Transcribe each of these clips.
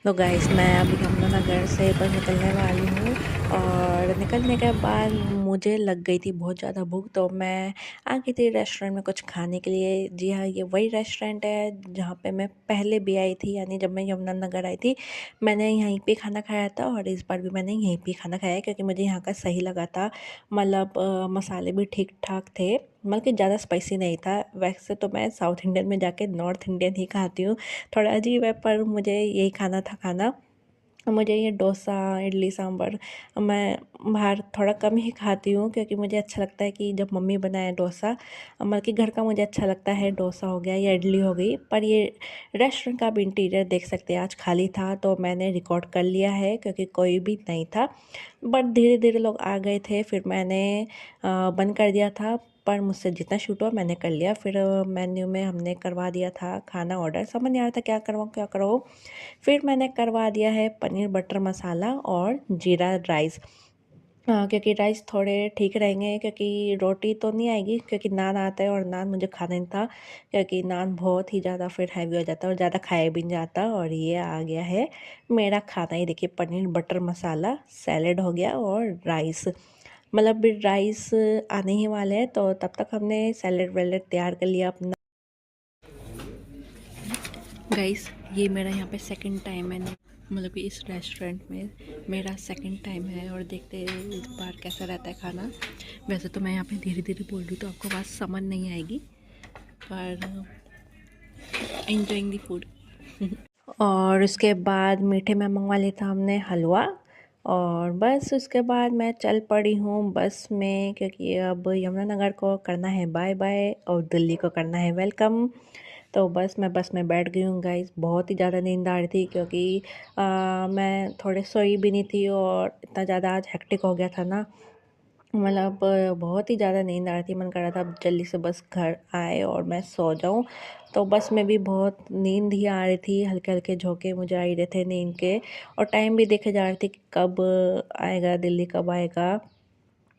तो गाइस मैं अभी यमुनानगर से बस निकलने वाली हूँ और निकलने के बाद मुझे लग गई थी बहुत ज़्यादा भूख। तो मैं आ गई थी रेस्टोरेंट में कुछ खाने के लिए। जी हाँ, ये वही रेस्टोरेंट है जहाँ पे मैं पहले भी आई थी, यानी जब मैं यमुनानगर आई थी मैंने यहीं पे खाना खाया था और इस बार भी मैंने यहीं पे खाना खाया है क्योंकि मुझे यहाँ का सही लगा था। मतलब मसाले भी ठीक ठाक थे, मतलब कि ज़्यादा स्पाइसी नहीं था। वैसे तो मैं साउथ इंडियन में जाके नॉर्थ इंडियन ही खाती हूँ, थोड़ा अजीब है पर मुझे यही खाना था खाना। मुझे ये डोसा इडली सांभर मैं बाहर थोड़ा कम ही खाती हूँ क्योंकि मुझे अच्छा लगता है कि जब मम्मी बनाए डोसा, मतलब कि घर का मुझे अच्छा लगता है। डोसा हो गया या इडली हो गई। पर ये रेस्टोरेंट का भी इंटीरियर देख सकते हैं, आज खाली था तो मैंने रिकॉर्ड कर लिया है क्योंकि कोई भी नहीं था। बट धीरे धीरे लोग आ गए थे, फिर मैंने बंद कर दिया था। पर मुझसे जितना शूट हुआ मैंने कर लिया। फिर मेन्यू में हमने करवा दिया था खाना ऑर्डर, समझ नहीं आ रहा था क्या करवाऊँ क्या करवाऊँ। फिर मैंने करवा दिया है पनीर बटर मसाला और जीरा राइस। क्योंकि राइस थोड़े ठीक रहेंगे क्योंकि रोटी तो नहीं आएगी, क्योंकि नान आता है और नान मुझे खाना नहीं था क्योंकि नान बहुत ही ज़्यादा फिर हैवी हो जाता है और ज़्यादा खाया भी नहीं जाता। और ये आ गया है मेरा खाना, ये देखिए पनीर बटर मसाला, सैलेड हो गया और राइस। मतलब भी राइस आने ही वाले हैं तो तब तक हमने सैलेड वैलेड तैयार कर लिया अपना। गाइस ये मेरा यहाँ पे सेकंड टाइम है, मतलब कि इस रेस्टोरेंट में मेरा सेकंड टाइम है और देखते हैं इस बार कैसा रहता है खाना। वैसे तो मैं यहाँ पे धीरे धीरे बोल रही हूँ तो आपको बात समझ नहीं आएगी, पर एंजॉइंग द फूड। और उसके बाद मीठे में मंगवा लिया था हमने हलवा। और बस उसके बाद मैं चल पड़ी हूँ बस में क्योंकि अब यमुनानगर को करना है बाय बाय और दिल्ली को करना है वेलकम। तो बस में बैठ गई हूँ गाइस। बहुत ही ज़्यादा नींद आ रही थी क्योंकि मैं थोड़े सोई भी नहीं थी और इतना ज़्यादा आज हेक्टिक हो गया था ना। मतलब बहुत ही ज़्यादा नींद आ रही थी, मन कर रहा था अब जल्दी से बस घर आए और मैं सो जाऊं। तो बस में भी बहुत नींद ही आ रही थी, हल्के हल्के झोंके मुझे आ ही रहे थे नींद के। और टाइम भी देखे जा रही थी कि कब आएगा दिल्ली, कब आएगा।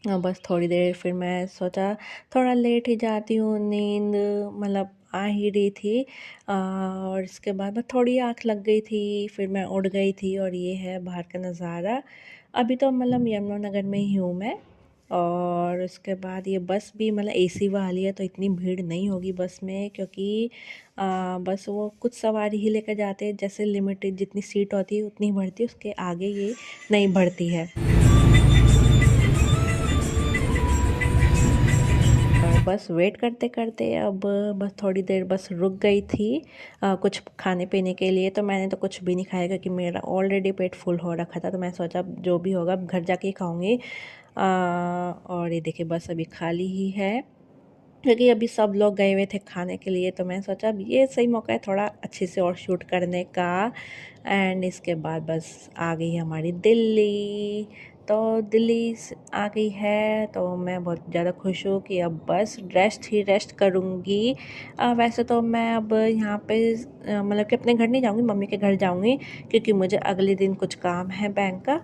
बस थोड़ी देर फिर मैं सोचा थोड़ा लेट ही जाती हूँ, नींद मतलब आ ही रही थी। और इसके बाद मैं थोड़ी आँख लग गई थी, फिर मैं उठ गई थी। और ये है बाहर का नज़ारा। अभी तो मतलब यमुनानगर में ही हूँ मैं। और उसके बाद ये बस भी मतलब एसी वाली है तो इतनी भीड़ नहीं होगी बस में, क्योंकि बस वो कुछ सवारी ही लेकर जाते हैं, जैसे लिमिटेड जितनी सीट होती है उतनी भरती है, उसके आगे ये नहीं भरती है। और बस वेट करते करते अब बस थोड़ी देर बस रुक गई थी कुछ खाने पीने के लिए। तो मैंने तो कुछ भी नहीं खाया क्योंकि मेरा ऑलरेडी पेट फुल हो रखा था। तो मैं सोचा अब जो भी होगा अब घर जाके ही खाऊंगी। और ये देखिए बस अभी खाली ही है क्योंकि अभी सब लोग गए हुए थे खाने के लिए। तो मैं सोचा अब ये सही मौका है थोड़ा अच्छे से और शूट करने का। एंड इसके बाद बस आ गई हमारी दिल्ली। तो दिल्ली आ गई है तो मैं बहुत ज़्यादा खुश हूँ कि अब बस रेस्ट ही रेस्ट करूँगी। वैसे तो मैं अब यहाँ पे मतलब कि अपने घर नहीं जाऊँगी, मम्मी के घर जाऊँगी क्योंकि मुझे अगले दिन कुछ काम है बैंक का।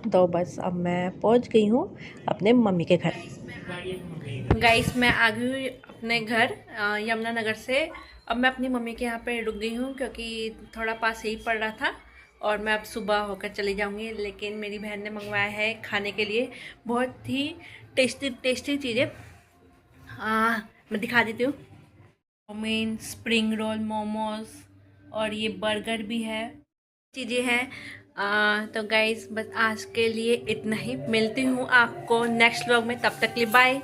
तो बस अब मैं पहुँच गई हूँ अपने मम्मी के घर। गाइस मैं आ गई हूँ अपने घर यमुनानगर से। अब मैं अपनी मम्मी के यहाँ पे रुक गई हूँ क्योंकि थोड़ा पास ही पड़ रहा था और मैं अब सुबह होकर चली जाऊँगी। लेकिन मेरी बहन ने मंगवाया है खाने के लिए बहुत ही टेस्टी टेस्टी चीज़ें। मैं दिखा देती हूँ। चाउमीन, स्प्रिंग रोल, मोमोज और ये बर्गर भी है, चीज़ें हैं। तो गाइस बस आज के लिए इतना ही, मिलती हूँ आपको नेक्स्ट व्लॉग में, तब तक के लिए बाय।